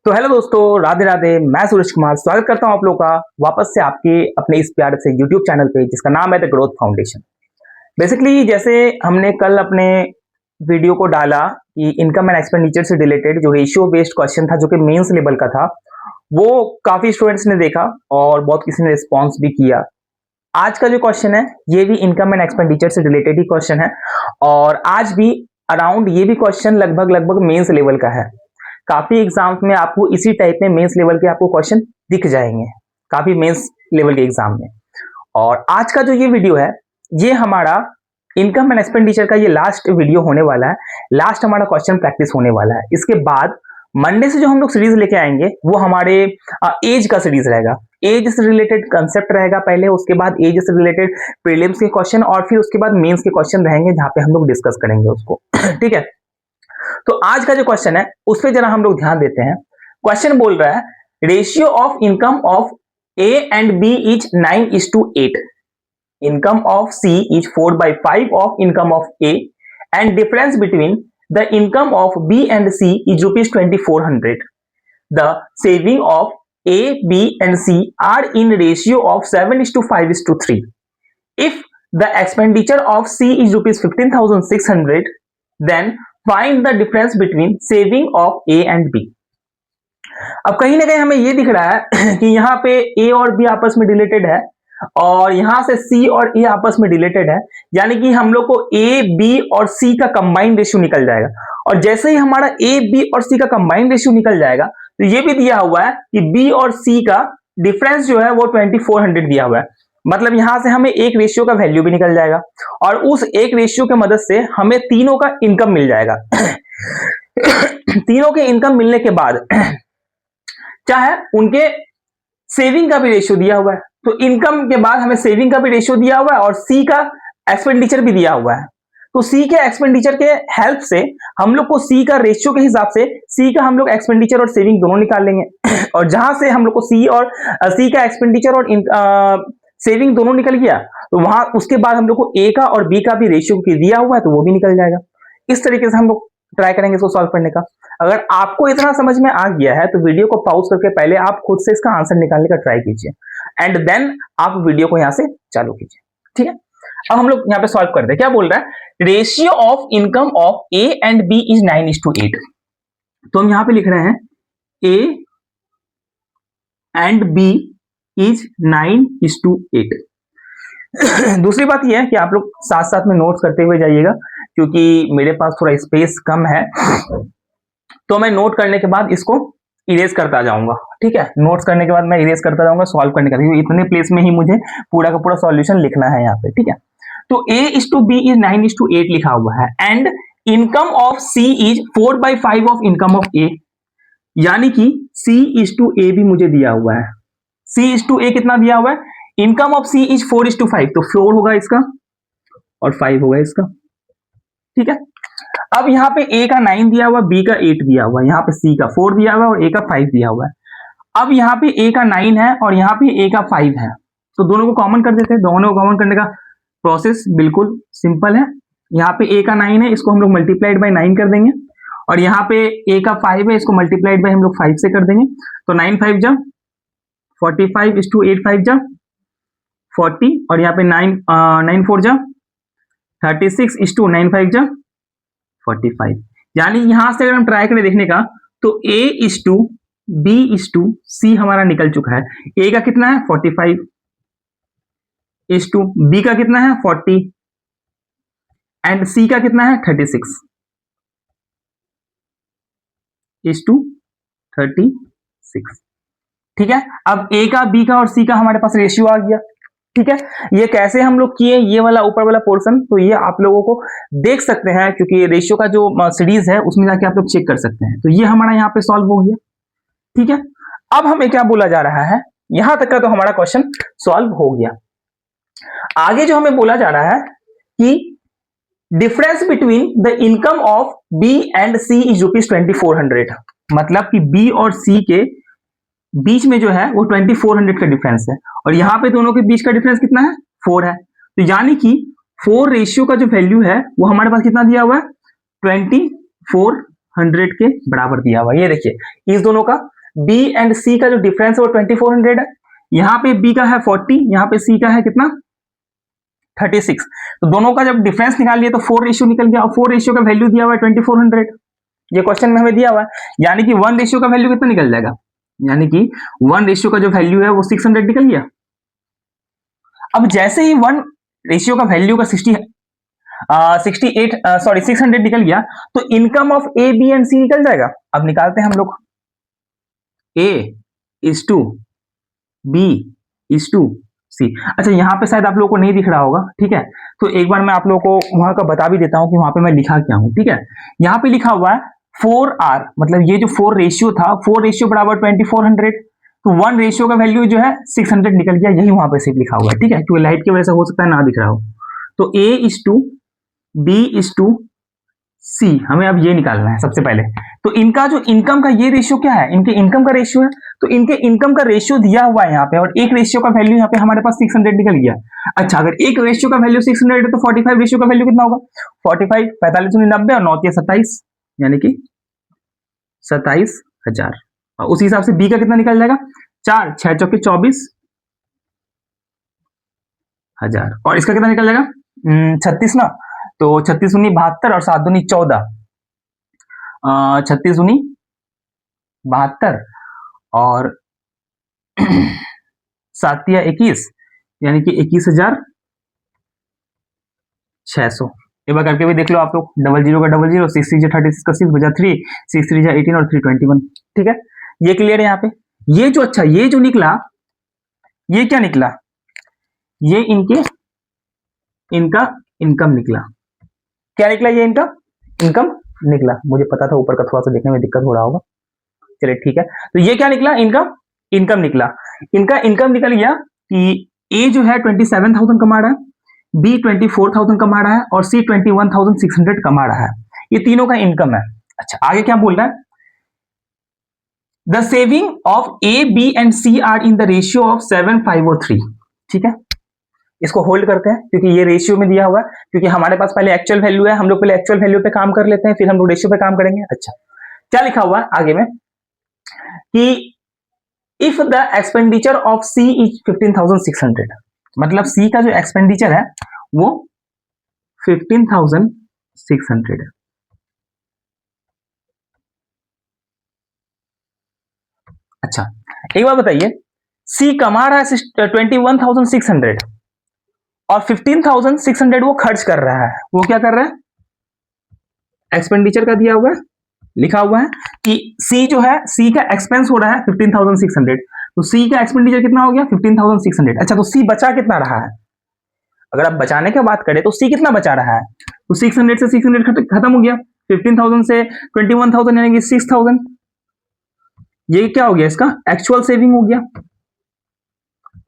तो हेलो दोस्तों, राधे राधे। मैं सूरज कुमार स्वागत करता हूं आप लोगों का वापस से आपके अपने इस प्यार से यूट्यूब चैनल पे जिसका नाम है द ग्रोथ फाउंडेशन। बेसिकली जैसे हमने कल अपने वीडियो को डाला कि इनकम एंड एक्सपेंडिचर से रिलेटेड जो रेशियो बेस्ड क्वेश्चन था जो कि मेंस लेवल का था, वो काफी स्टूडेंट्स ने देखा और बहुत किसी ने रिस्पॉन्स भी किया। आज का जो क्वेश्चन है ये भी इनकम एंड एक्सपेंडिचर से रिलेटेड ही क्वेश्चन है और आज भी अराउंड ये भी क्वेश्चन लगभग मेंस लेवल का है। काफी एग्जाम्स में आपको इसी टाइप में मेंस लेवल के आपको क्वेश्चन दिख जाएंगे काफी मेंस लेवल के एग्जाम में। और आज का जो ये वीडियो है ये हमारा इनकम एंड एक्सपेंडिचर का ये लास्ट वीडियो होने वाला है, लास्ट हमारा क्वेश्चन प्रैक्टिस होने वाला है। इसके बाद मंडे से जो हम लोग सीरीज लेके आएंगे वो हमारे एज का सीरीज रहेगा। एज से रिलेटेड कंसेप्ट रहेगा पहले, उसके बाद एज से रिलेटेड प्रीलिम्स के क्वेश्चन और फिर उसके बाद मेंस के क्वेश्चन रहेंगे जहां पे हम लोग डिस्कस करेंगे उसको। ठीक है, तो आज का जो क्वेश्चन है उस पर जरा हम लोग ध्यान देते हैं। क्वेश्चन बोल रहा है ratio of income of A and B is 9:8, income of C is 4/5 of income of A and difference between the income of B and C is ₹2400. The saving of A B and C are in ratio of 7:5:3. If the expenditure of C is ₹15,600, then find the difference between saving of A and B. अब कहीं ना कहीं हमें ये दिख रहा है कि यहाँ पे A और B आपस में रिलेटेड है और यहां से C और A आपस में रिलेटेड है, यानी कि हम लोग को A, B और C का कंबाइंड रेशियो निकल जाएगा। और जैसे ही हमारा A, B और C का कंबाइंड रेशियो निकल जाएगा तो ये भी दिया हुआ है कि B और C का डिफरेंस जो है वो 2400 दिया हुआ है। मतलब यहां से हमें एक रेशियो का वैल्यू भी निकल जाएगा और उस एक रेशियो की मदद से हमें तीनों का इनकम मिल जाएगा। तीनों के इनकम मिलने के बाद चाहे उनके सेविंग का भी रेशियो दिया हुआ है, तो इनकम के बाद हमें सेविंग का भी रेशियो दिया हुआ है और सी का एक्सपेंडिचर भी दिया हुआ है। तो सी के एक्सपेंडिचर के हेल्प से हम लोग को सी का रेशियो के हिसाब से सी का हम लोग एक्सपेंडिचर और सेविंग दोनों निकाल लेंगे और जहां से हम लोग को सी का एक्सपेंडिचर और सेविंग दोनों निकल गया तो वहां उसके बाद हम लोग को ए का और बी का भी रेशियो दिया हुआ है तो वो भी निकल जाएगा। इस तरीके से हम लोग ट्राई करेंगे इसको सॉल्व करने का। अगर आपको इतना समझ में आ गया है तो वीडियो को पॉज करके पहले आप खुद से इसका आंसर निकालने का ट्राई कीजिए एंड देन आप वीडियो को यहां से चालू कीजिए। ठीक है, अब हम लोग यहाँ पे सॉल्व करते हैं। क्या बोल रहा है, ratio of income of A and B is 9:8। तो हम यहां पे लिख रहे हैं ए एंड बी इज 9:8। दूसरी बात यह है कि आप लोग साथ साथ में नोट्स करते हुए जाइएगा क्योंकि मेरे पास थोड़ा स्पेस कम है, तो मैं नोट करने के बाद इसको इरेज करता जाऊंगा। ठीक है, नोट्स करने के बाद मैं इरेज करता जाऊंगा सॉल्व करने का, क्योंकि इतने प्लेस में ही मुझे पूरा का पूरा सॉल्यूशन लिखना है यहाँ पे। ठीक है, तो A:B इज 9:8 लिखा हुआ है and income of C is 4/5 of income of A, यानी कि C:A भी मुझे दिया हुआ है। C:A कितना दिया हुआ है, इनकम ऑफ C इज 4:5, तो 4 होगा इसका और 5 होगा इसका। ठीक है, अब यहाँ पे A का 9 दिया हुआ, B का 8 दिया हुआ है, यहाँ पे C का 4 दिया हुआ है और A का 5 दिया हुआ है। अब यहाँ पे A का 9 है और यहाँ पे A का 5 है, तो दोनों को कॉमन कर देते हैं। दोनों को कॉमन करने का प्रोसेस बिल्कुल सिंपल है। यहाँ पे A का 9 है, इसको हम लोग मल्टीप्लाइड बाय 9 कर देंगे और यहाँ पे A का 5 है, इसको मल्टीप्लाइड बाय हम लोग 5 से कर देंगे। तो 9 5 जा 45 is to 8 5 जा 40 और यहाँ पे 9 4 जा 36 is to 9 5 जा 45। यानी यहां से अगर हम ट्राई करें देखने का तो A is to B is to C हमारा निकल चुका है। A का कितना है 45 is to B का कितना है 40 एंड C का कितना है 36 is to 36। ठीक है, अब A का B का और C का हमारे पास रेशियो आ गया। ठीक है, ये कैसे हम लोग किए, ये वाला ऊपर वाला पोर्शन तो ये आप लोगों को देख सकते हैं क्योंकि रेशियो का जो सीरीज है उसमें जाके आप लोग चेक कर सकते हैं। तो ये हमारा यहाँ पे सॉल्व हो गया। ठीक है, अब हमें क्या बोला जा रहा है, यहां तक का तो हमारा क्वेश्चन सॉल्व हो गया। आगे जो हमें बोला जा रहा है कि difference between the income of B and C is ₹2400, मतलब कि B और C के बीच में जो है वो 2400 का डिफरेंस है और यहाँ पे दोनों के बीच का डिफरेंस कितना है 4 है। तो यानी कि 4 रेशियो का जो वैल्यू है वो हमारे पास कितना दिया हुआ है 24 100 के बराबर दिया हुआ। ये देखिए इस दोनों का बी एंड सी का जो डिफरेंस है वो 2400 है। यहाँ पे बी का है 40, यहाँ पे सी का है कितना 36। तो दोनों का जब डिफरेंस निकाल लिया तो 4 रेशियो निकल गया, और 4 रेशियो का वैल्यू दिया हुआ है 2400। ये क्वेश्चन में हमें दिया हुआ है, यानी कि 1 रेशियो का वैल्यू कितना निकल जाएगा, यानी कि 1 रेशियो का जो वैल्यू है वो 600 निकल गया। अब जैसे ही 1 रेशियो का वैल्यू का 600 निकल गया, तो income of A B and C निकल जाएगा। अब निकालते हैं हम लोग, A is to B is to C. अच्छा यहाँ पे शायद आप लोगों को नहीं दिख रहा होगा, ठीक है, तो एक बार मैं आप लोगों को वहां का बता भी देता हूं कि वहां पे मैं लिखा क्या हूं। ठीक है, यहाँ पे लिखा हुआ है 4R, मतलब ये जो 4 रेशियो था, 4 रेशियो बराबर 2400, तो 1 रेशियो का वैल्यू जो है 600 निकल गया, यही वहां पे सिर्फ लिखा हुआ है। ठीक है, क्योंकि लाइट की वजह से हो सकता है ना दिख रहा हो। तो A is to B is to C, हमें अब ये निकालना है सबसे पहले। तो इनका जो इनकम का ये रेशियो क्या है, इनके इनकम का रेशियो है, तो इनके इनकम का रेशियो दिया हुआ है यहाँ पे, और एक रेशियो का वैल्यू यहाँ पे हमारे पास 600 निकल गया। अच्छा, अगर एक रेशियो का वैल्यू 600 है तो 45 रेशियो का वैल्यू कितना होगा, 45 45 90 और 9 27, यानी कि 27,000। और उसी हिसाब से बी का कितना निकल जाएगा, 4 6 चौके 24,000, और इसका कितना निकल जाएगा 36 ना, तो 36 दूनी 72 और 7 दूनी 14, 36 दूनी 72 और 7 या 21, यानी कि 21,600। एक बार करके भी देख लो आप लोग, 00 का 00, 6 3 36 का 6 बजा 3, 6 3 18 और 3 21। ठीक है, ये क्लियर है यहाँ पे। ये जो अच्छा ये जो निकला, ये क्या निकला, ये इनका इनकम निकला। क्या निकला, ये इनका इनकम निकला। मुझे पता था ऊपर का थोड़ा सा देखने में दिक्कत हो रहा होगा, चलिए ठीक है। तो ये क्या निकला, इनकम निकला। इनका इनकम निकल गया कि ए जो है 27,000 कमा रहा है, बी 24,000 कमा रहा है, और सी 21,600 कमा रहा है। ये तीनों का इनकम है। अच्छा, आगे क्या बोल रहा है, the saving of A B and C are in the ratio of 7 5 और 3। ठीक है, इसको होल्ड करते हैं क्योंकि ये रेशियो में दिया हुआ है, क्योंकि हमारे पास पहले एक्चुअल वैल्यू है, हम लोग पहले एक्चुअल वैल्यू पे काम कर लेते हैं, फिर हम लोग रेशियो पे काम करेंगे। अच्छा, क्या लिखा हुआ है आगे में कि if the expenditure of C is 15,600, मतलब सी का जो एक्सपेंडिचर है वो 15,600 है। अच्छा, एक बार बताइए, सी कमा रहा है 21,600 और 15,600 वो खर्च कर रहा है। वो क्या कर रहा है, एक्सपेंडिचर का दिया हुआ है, लिखा हुआ है कि सी जो है, सी का एक्सपेंस हो रहा है 15,600, तो सी का एक्सपेंडिचर कितना हो गया 15,600। अच्छा, तो सी बचा कितना रहा है, अगर आप बचाने की बात करें तो सी कितना बचा रहा है, तो 600 से 600 खत्म हो गया, 15,000 से 21,000 यानी कि 6,000। ये क्या हो गया, इसका एक्चुअल सेविंग हो गया,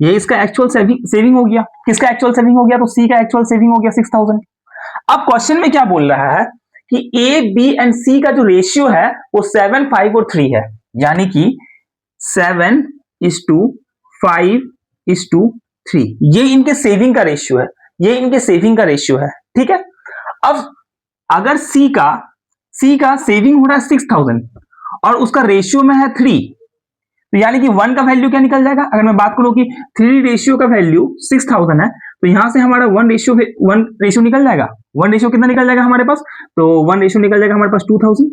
ये इसका एक्चुअल सेविंग हो गया। किसका एक्चुअल सेविंग हो गया, तो सी का एक्चुअल सेविंग हो गया 6,000। अब क्वेश्चन में क्या बोल रहा है कि ए बी एंड सी का जो रेशियो है वो 7 5 और 3 है, यानी कि 7:5:3, ये इनके सेविंग का रेशियो है, ये इनके सेविंग का रेशियो है। ठीक है, अब अगर सी का सेविंग हो रहा है 6,000 और उसका रेशियो में है 3, तो यानी कि 1 का वैल्यू क्या निकल जाएगा, अगर मैं बात करूं कि 3 रेशियो का वैल्यू 6,000 है, तो यहां से हमारा 1 रेशियो निकल जाएगा। 1 रेशियो कितना निकल जाएगा हमारे पास, तो 1 रेशियो निकल जाएगा हमारे पास 2,000।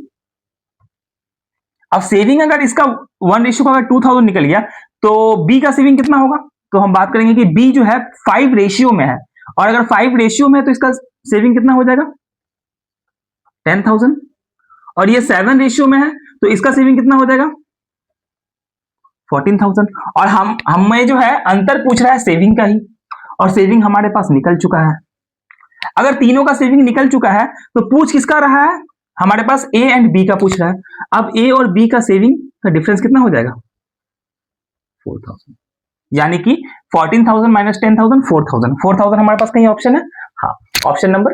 अब सेविंग अगर इसका 1 रेशियो का अगर 2,000 निकल गया, तो बी का सेविंग कितना होगा, तो हम बात करेंगे कि बी जो है 5 रेशियो में है, और अगर 5 रेशियो में है तो इसका सेविंग कितना हो जाएगा 10,000, और ये 7 रेशियो में है तो इसका सेविंग कितना हो जाएगा 14,000। और हमें जो है अंतर पूछ रहा है सेविंग का ही, और सेविंग हमारे पास निकल चुका है। अगर तीनों का सेविंग निकल चुका है तो पूछ किसका रहा है, हमारे पास ए एंड बी का पूछ रहा है। अब ए और बी का सेविंग का डिफरेंस कितना हो जाएगा 4,000, यानी कि 14,000 माइनस 10,000 4,000। 4,000 हमारे पास कहीं ऑप्शन है, हाँ, ऑप्शन नंबर,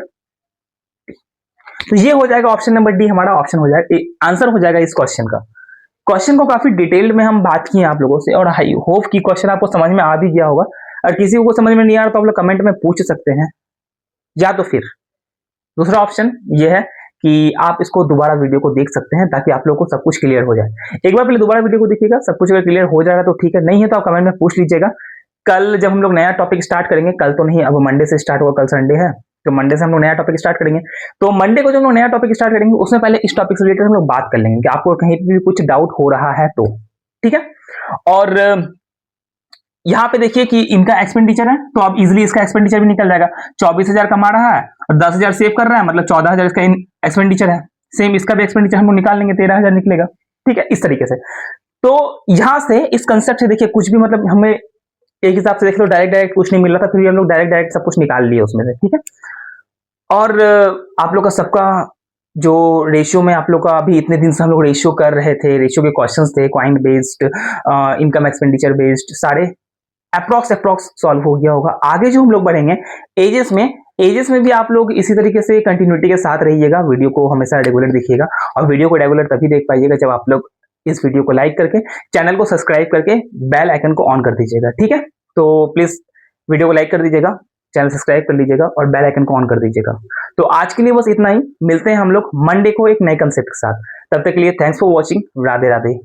तो ये हो जाएगा ऑप्शन नंबर डी, हमारा ऑप्शन हो जाएगा, आंसर हो जाएगा इस क्वेश्चन का। क्वेश्चन को काफी डिटेल्ड में हम बात किए आप लोगों से, और आई होप कि क्वेश्चन आपको समझ में आ भी गया होगा। और किसी को समझ में नहीं आ रहा तो आप लोग कमेंट में पूछ सकते हैं, या तो फिर दूसरा ऑप्शन ये है कि आप इसको दोबारा वीडियो को देख सकते हैं ताकि आप लोगों को सब कुछ क्लियर हो जाए। एक बार पहले दोबारा वीडियो को देखिएगा, सब कुछ अगर क्लियर हो जाएगा तो ठीक है, नहीं है तो आप कमेंट में पूछ लीजिएगा। कल जब हम लोग नया टॉपिक स्टार्ट करेंगे, कल तो नहीं, अब मंडे से स्टार्ट होगा, कल संडे है तो मंडे से हम लोग नया टॉपिक स्टार्ट करेंगे। तो मंडे को जब हम लोग नया टॉपिक स्टार्ट करेंगे उसमें पहले इस टॉपिक से रिलेटेड हम लोग बात कर लेंगे कि आपको कहीं भी कुछ डाउट हो रहा है तो, ठीक है। और यहाँ पे देखिए कि इनका एक्सपेंडिचर है तो अब इजिली इसका एक्सपेंडिचर भी निकल जाएगा। 24,000 कमा रहा है और 10,000 सेव कर रहा है, मतलब 14,000 इसका एक्सपेंडिचर है। सेम इसका भी एक्सपेंडिचर हम लोग निकाल लेंगे, 13,000 निकलेगा, ठीक है, इस तरीके से। तो यहां से इस कंसेप्ट से देखिए कुछ भी मतलब हमें एक हिसाब से देख लो डायरेक्ट डायरेक्ट कुछ नहीं मिल रहा था, फिर भी हम लोग डायरेक्ट डायरेक्ट सब कुछ निकाल लिए उसमें से, ठीक है। और आप लोग का सबका जो रेशियो में आप लोग का अभी इतने दिन से हम लोग रेशियो कर रहे थे, रेशियो के क्वेश्चंस थे, coin based, income expenditure based, सारे अप्रॉक्स सॉल्व हो गया होगा। आगे जो हम लोग बढ़ेंगे एजेस में भी आप लोग इसी तरीके से कंटिन्यूटी के साथ रहिएगा, वीडियो को हमेशा रेगुलर देखिएगा। और वीडियो को रेगुलर तभी देख पाइएगा जब आप लोग इस वीडियो को लाइक करके, चैनल को सब्सक्राइब करके, बेल आइकन को ऑन कर दीजिएगा, ठीक है। तो प्लीज वीडियो को लाइक कर दीजिएगा, चैनल सब्सक्राइब कर लीजिएगा और बेल आइकन को ऑन कर दीजिएगा। तो आज के लिए बस इतना ही, मिलते हैं हम लोग मंडे को एक नए कंसेप्ट के साथ। तब तक के लिए thanks for watching, Radhe Radhe.